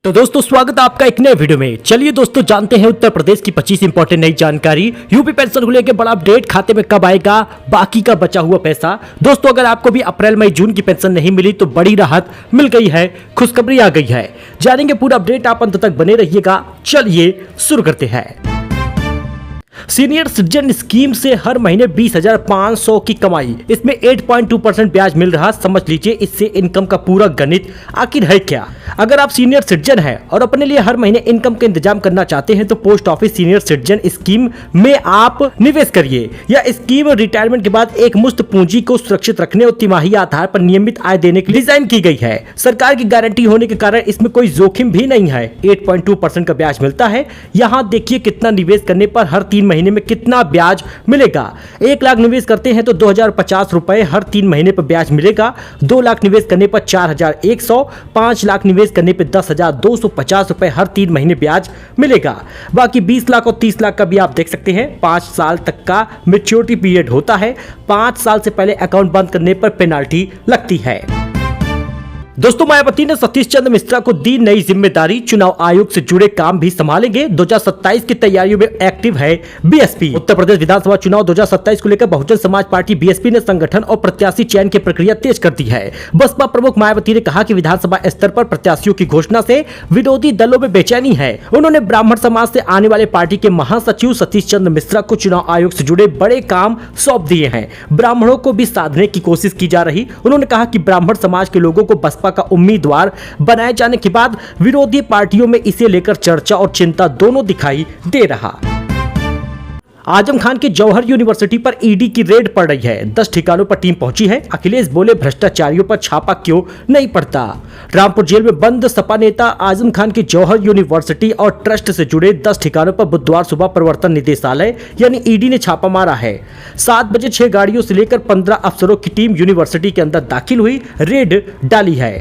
तो दोस्तों स्वागत है आपका एक नए वीडियो में। चलिए दोस्तों जानते हैं उत्तर प्रदेश की 25 इंपॉर्टेंट नई जानकारी। यूपी पेंशन को लेकर बड़ा अपडेट, खाते में कब आएगा बाकी का बचा हुआ पैसा। दोस्तों अगर आपको भी अप्रैल मई जून की पेंशन नहीं मिली तो बड़ी राहत मिल गई है, खुशखबरी आ गई है। जानेंगे पूरा अपडेट, आप अंत तक बने रहिएगा। चलिए शुरू करते हैं। सीनियर सिटीजन स्कीम से हर महीने 20,500 की कमाई, इसमें 8.2% ब्याज मिल रहा। समझ लीजिए इससे इनकम का पूरा गणित आखिर है क्या। अगर आप सीनियर सिटीजन हैं और अपने लिए हर महीने इनकम का इंतजाम करना चाहते हैं तो post office senior citizen scheme में आप निवेश करिए। यह स्कीम रिटायरमेंट के बाद एक मुश्त पूंजी को सुरक्षित रखने और तिमाही आधार पर नियमित आय देने के लिए डिजाइन की गई है। सरकार की गारंटी होने के कारण इसमें कोई जोखिम भी नहीं है। 8.2% का ब्याज मिलता है। यहाँ देखिए कितना निवेश करने पर हर 3 महीने में कितना ब्याज मिलेगा। 1 लाख निवेश करते हैं तो 2,050 रुपए हर 3 महीने पर ब्याज मिलेगा। 2 लाख निवेश करने पर 4,100, 5 लाख निवेश करने पर 10,250 रुपए हर 3 महीने ब्याज मिलेगा। बाकी 20 लाख और 30 लाख का भी आप देख सकते हैं। 5 साल तक का मैच्योरिटी पीरियड होता है। 5 साल से पहले अकाउंट बंद करने पर पेनाल्टी लगती है। दोस्तों मायावती ने सतीश चंद्र मिश्रा को दी नई जिम्मेदारी, चुनाव आयोग से जुड़े काम भी संभालेंगे। 2027 की तैयारियों में एक्टिव है बीएसपी। उत्तर प्रदेश विधानसभा चुनाव 2027 को लेकर बहुजन समाज पार्टी बीएसपी ने संगठन और प्रत्याशी चयन की प्रक्रिया तेज कर दी है। बसपा प्रमुख मायावती ने कहा कि विधानसभा स्तर पर प्रत्याशियों की घोषणा से विरोधी दलों में बेचैनी है। उन्होंने ब्राह्मण समाज से आने वाले पार्टी के महासचिव सतीश चंद्र मिश्रा को चुनाव आयोग से जुड़े बड़े काम सौंप दिए हैं। ब्राह्मणों को भी साधने की कोशिश की जा रही। उन्होंने कहा कि ब्राह्मण समाज के लोगों को बसपा का उम्मीदवार बनाए जाने के बाद विरोधी पार्टियों में इसे लेकर चर्चा और चिंता दोनों दिखाई दे रहा। आजम खान की जौहर यूनिवर्सिटी पर ईडी की रेड पड़ रही है। 10 ठिकानों पर टीम पहुंची है। अखिलेश बोले भ्रष्टाचारियों पर छापा क्यों नहीं पड़ता। रामपुर जेल में बंद सपा नेता आजम खान की जौहर यूनिवर्सिटी और ट्रस्ट से जुड़े 10 ठिकानों पर बुधवार सुबह प्रवर्तन निदेशालय यानी ईडी ने छापा मारा है। 7 बजे 6 गाड़ियों से लेकर 15 अफसरों की टीम यूनिवर्सिटी के अंदर दाखिल हुई, रेड डाली है।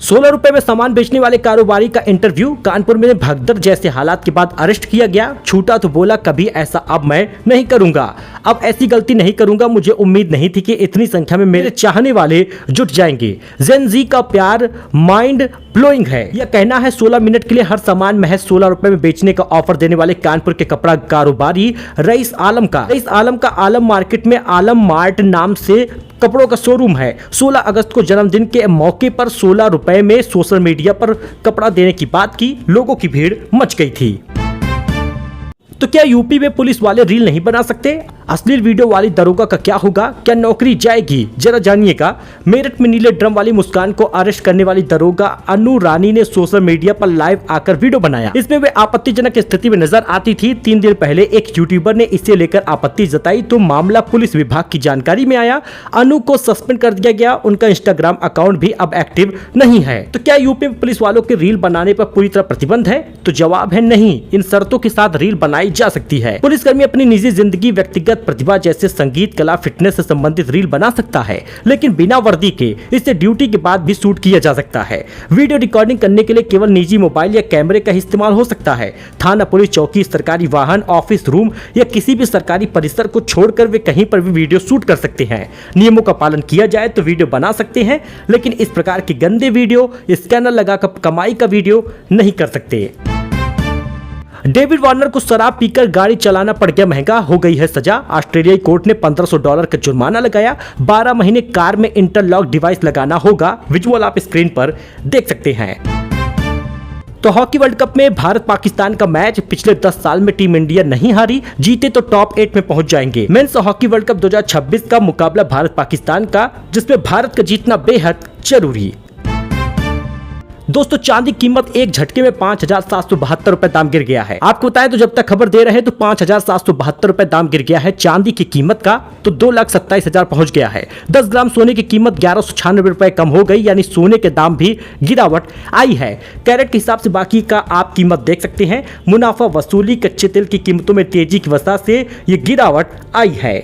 16 रुपए में सामान बेचने वाले कारोबारी का इंटरव्यू, कानपुर में भगदड़ जैसे हालात के बाद अरेस्ट किया गया। छूटा तो बोला कभी ऐसा अब मैं नहीं करूंगा, अब ऐसी गलती नहीं करूंगा। मुझे उम्मीद नहीं थी कि इतनी संख्या में मेरे चाहने वाले जुट जाएंगे। जेन जी का प्यार माइंड ब्लोइंग है। यह कहना है 16 मिनट के लिए हर सामान महज 16 रुपए में बेचने का ऑफर देने वाले कानपुर के कपड़ा कारोबारी रईस आलम का आलम मार्केट में आलम मार्ट नाम से कपड़ों का शोरूम है। 16 अगस्त को जन्मदिन के मौके पर 16 रुपए में सोशल मीडिया पर कपड़ा देने की बात की, लोगों की भीड़ मच गई थी। तो क्या यूपी में पुलिस वाले रील नहीं बना सकते? अश्लील वीडियो वाली दरोगा का क्या होगा? क्या नौकरी जाएगी? जरा जानिएगा। मेरठ में नीले ड्रम वाली मुस्कान को अरेस्ट करने वाली दरोगा अनु रानी ने सोशल मीडिया पर लाइव आकर वीडियो बनाया। इसमें वे आपत्तिजनक स्थिति में नजर आती थी। 3 दिन पहले एक यूट्यूबर ने इसे लेकर आपत्ति जताई तो मामला पुलिस विभाग की जानकारी में आया। अनु को सस्पेंड कर दिया गया। उनका इंस्टाग्राम अकाउंट भी अब एक्टिव नहीं है। तो क्या यूपी में पुलिस वालों के रील बनाने पर पूरी तरह प्रतिबंध है? तो जवाब है नहीं। इन शर्तों के साथ रील बनाई जा सकती है। पुलिसकर्मी अपनी निजी जिंदगी, व्यक्तिगत प्रतिभा जैसे संगीत, कला, फिटनेस से संबंधित रील बना सकता है, लेकिन बिना वर्दी के। इसे ड्यूटी के बाद भी शूट किया जा सकता है। वीडियो रिकॉर्डिंग करने के लिए केवल निजी मोबाइल या कैमरे का इस्तेमाल हो सकता है। थाना, पुलिस चौकी, सरकारी वाहन, ऑफिस रूम या किसी भी सरकारी परिसर को छोड़कर वे कहीं पर भी वीडियो शूट कर सकते हैं। नियमों का पालन किया जाए तो वीडियो बना सकते हैं, लेकिन इस प्रकार के गंदे वीडियो, स्कैनर लगाकर कमाई का वीडियो नहीं कर सकते। डेविड वार्नर को शराब पीकर गाड़ी चलाना पड़ गया महंगा, हो गई है सजा। ऑस्ट्रेलियाई कोर्ट ने $1500 का जुर्माना लगाया। 12 महीने कार में इंटरलॉक डिवाइस लगाना होगा। विजुअल आप स्क्रीन पर देख सकते हैं। तो हॉकी वर्ल्ड कप में भारत पाकिस्तान का मैच, पिछले 10 साल में टीम इंडिया नहीं हारी। जीते तो टॉप 8 में पहुंच जाएंगे। मेंस हॉकी वर्ल्ड कप 2026 का मुकाबला भारत पाकिस्तान का, जिसमें भारत का जीतना बेहद जरूरी। दोस्तों चांदी की कीमत एक झटके में 5,772 रुपए दाम गिर गया है। आपको बताएं तो जब तक खबर दे रहे हैं तो 5,772 रुपए दाम गिर गया है चांदी की कीमत का, तो 2,27,000 पहुंच गया है। 10 ग्राम सोने की कीमत 1,196 रुपए कम हो गई, यानी सोने के दाम भी गिरावट आई है। कैरेट के हिसाब से बाकी का आप कीमत देख सकते हैं। मुनाफा वसूली, कच्चे तेल की कीमतों में तेजी की वजह से ये गिरावट आई है।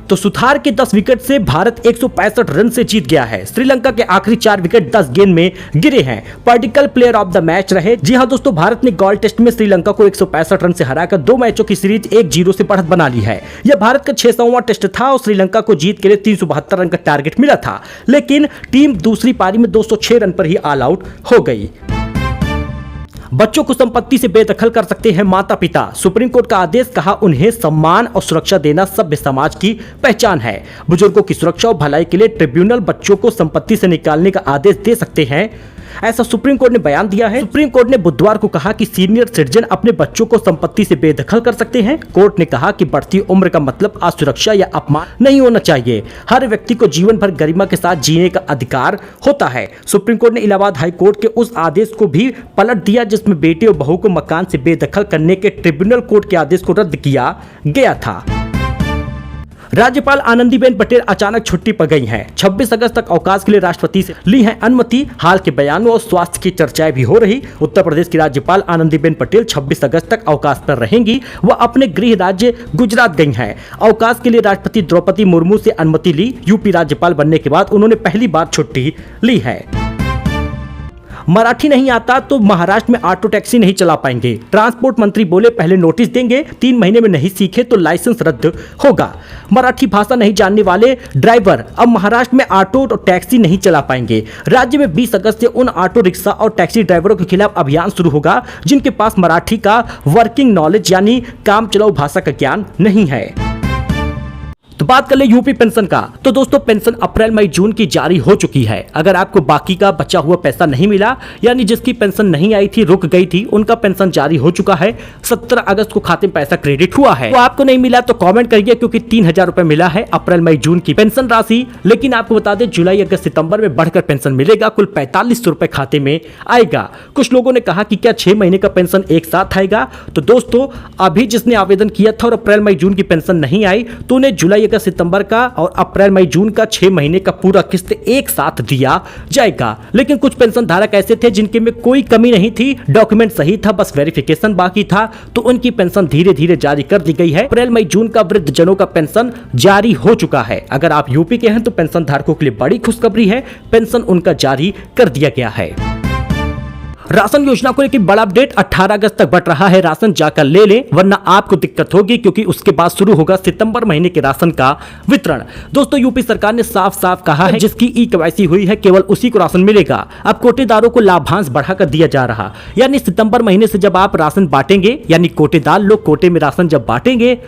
तो सुथार के 10 विकेट से भारत 165 रन से जीत गया है। श्रीलंका के आखिरी 4 विकेट 10 गेंद में गिरे हैं। Particle player of the match रहे। जी हां दोस्तों, भारत ने गॉल टेस्ट में श्रीलंका को 165 रन से हराकर 2 मैचों की सीरीज 1-0 से बढ़त बना ली है। यह भारत का 600वां टेस्ट था और श्रीलंका को जीत के लिए 372 रन का टारगेट मिला था, लेकिन टीम दूसरी पारी में 206 रन पर ही ऑल आउट हो गई। बच्चों को संपत्ति से बेदखल कर सकते हैं माता पिता। सुप्रीम कोर्ट का आदेश, कहा उन्हें सम्मान और सुरक्षा देना सभ्य समाज की पहचान है। बुजुर्गों की सुरक्षा और भलाई के लिए ट्रिब्यूनल बच्चों को संपत्ति से निकालने का आदेश दे सकते हैं, ऐसा सुप्रीम कोर्ट ने बयान दिया है। सुप्रीम कोर्ट ने बुधवार को कहा कि सीनियर सिटीजन अपने बच्चों को संपत्ति से बेदखल कर सकते हैं। कोर्ट ने कहा कि बढ़ती उम्र का मतलब असुरक्षा या अपमान नहीं होना चाहिए। हर व्यक्ति को जीवन भर गरिमा के साथ जीने का अधिकार होता है। सुप्रीम कोर्ट ने इलाहाबाद हाई कोर्ट के उस आदेश को भी पलट दिया जिसमें बेटे और बहू को मकान से बेदखल करने के ट्रिब्यूनल कोर्ट के आदेश को रद्द किया गया था। राज्यपाल आनंदीबेन पटेल अचानक छुट्टी पर गई हैं। 26 अगस्त तक अवकाश के लिए राष्ट्रपति से ली है अनुमति। हाल के बयानों और स्वास्थ्य की चर्चाएं भी हो रही। उत्तर प्रदेश की राज्यपाल आनंदीबेन पटेल 26 अगस्त तक अवकाश पर रहेंगी। वह अपने गृह राज्य गुजरात गई हैं। अवकाश के लिए राष्ट्रपति द्रौपदी मुर्मू से अनुमति ली। यूपी राज्यपाल बनने के बाद उन्होंने पहली बार छुट्टी ली है। मराठी नहीं आता तो महाराष्ट्र में ऑटो टैक्सी नहीं चला पाएंगे। ट्रांसपोर्ट मंत्री बोले, पहले नोटिस देंगे, 3 महीने में नहीं सीखे तो लाइसेंस रद्द होगा। मराठी भाषा नहीं जानने वाले ड्राइवर अब महाराष्ट्र में ऑटो और टैक्सी नहीं चला पाएंगे। राज्य में 20 अगस्त से उन ऑटो रिक्शा और टैक्सी ड्राइवरों के खिलाफ अभियान शुरू होगा जिनके पास मराठी का वर्किंग नॉलेज यानी काम चलाऊ भाषा का ज्ञान नहीं है। तो बात कर ले यूपी पेंशन का। तो दोस्तों, पेंशन अप्रैल मई जून की जारी हो चुकी है। अगर आपको बाकी का बचा हुआ पैसा नहीं मिला, यानी जिसकी पेंशन नहीं आई थी, रुक गई थी, उनका पेंशन जारी हो चुका है। 17 अगस्त को खाते में पैसा क्रेडिट हुआ है। तो आपको नहीं मिला तो कमेंट करिए, क्योंकि 3000 रुपए मिला है अप्रैल मई जून की पेंशन राशि। लेकिन आपको बता दें, जुलाई अगस्त सितंबर में बढ़कर पेंशन मिलेगा। कुल 4500 रुपए खाते में आएगा। कुछ लोगों ने कहा कि क्या 6 महीने का पेंशन एक साथ आएगा। तो दोस्तों, अभी जिसने आवेदन किया था और अप्रैल मई जून की पेंशन नहीं आई, तो उन्हें जुलाई अगस्त सितंबर का और अप्रैल मई जून का 6 महीने का पूरा किस्त एक साथ दिया जाएगा। लेकिन कुछ पेंशन धारक ऐसे थे जिनके में कोई कमी नहीं थी, डॉक्यूमेंट सही था, बस वेरिफिकेशन बाकी था, तो उनकी पेंशन धीरे धीरे जारी कर दी गई है। अप्रैल मई जून का वृद्ध जनों का पेंशन जारी हो चुका है। अगर आप यूपी के हैं तो पेंशन धारकों के लिए बड़ी खुशखबरी है, पेंशन उनका जारी कर दिया गया है। राशन योजना को लेकर बड़ा अपडेट, 18 अगस्त तक बट रहा है राशन, जाकर ले लें वरना आपको दिक्कत होगी, क्योंकि उसके बाद शुरू होगा सितंबर महीने के राशन का वितरण। दोस्तों, यूपी सरकार ने साफ साफ कहा है जिसकी ई-केवाईसी हुई है केवल उसी को राशन मिलेगा। अब कोटेदारों को लाभांश बढ़ाकर दिया जा रहा, यानी सितंबर महीने से जब आप राशन बांटेंगे, यानी कोटेदार लोग कोटे में राशन जब बांटेंगे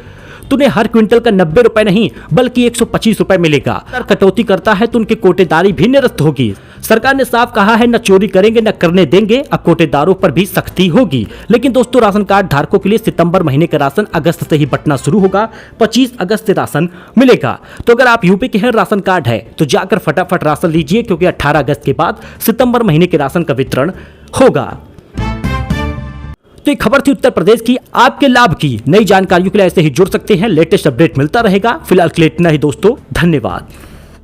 तो उन्हें हर क्विंटल का 90 रुपए नहीं बल्कि 125 रुपए मिलेगा। अगर कटौती करता है तो उनकी कोटेदारी भी निरस्त होगी। सरकार ने साफ कहा है, न चोरी करेंगे न करने देंगे। अब कोटेदारों पर भी सख्ती होगी। लेकिन दोस्तों, राशन कार्ड धारकों के लिए सितंबर महीने का राशन अगस्त से ही बंटना शुरू होगा। 25 अगस्त से राशन मिलेगा। तो अगर आप यूपी के हैं, राशन कार्ड है तो जाकर फटाफट राशन लीजिए, क्योंकि 18 अगस्त के बाद सितंबर महीने के राशन का वितरण होगा। तो एक खबर थी उत्तर प्रदेश की। आपके लाभ की नई जानकारियों के लिए ऐसे ही जुड़ सकते हैं। लेटेस्ट अपडेट मिलता रहेगा। फिलहाल के लिए इतना ही दोस्तों, धन्यवाद।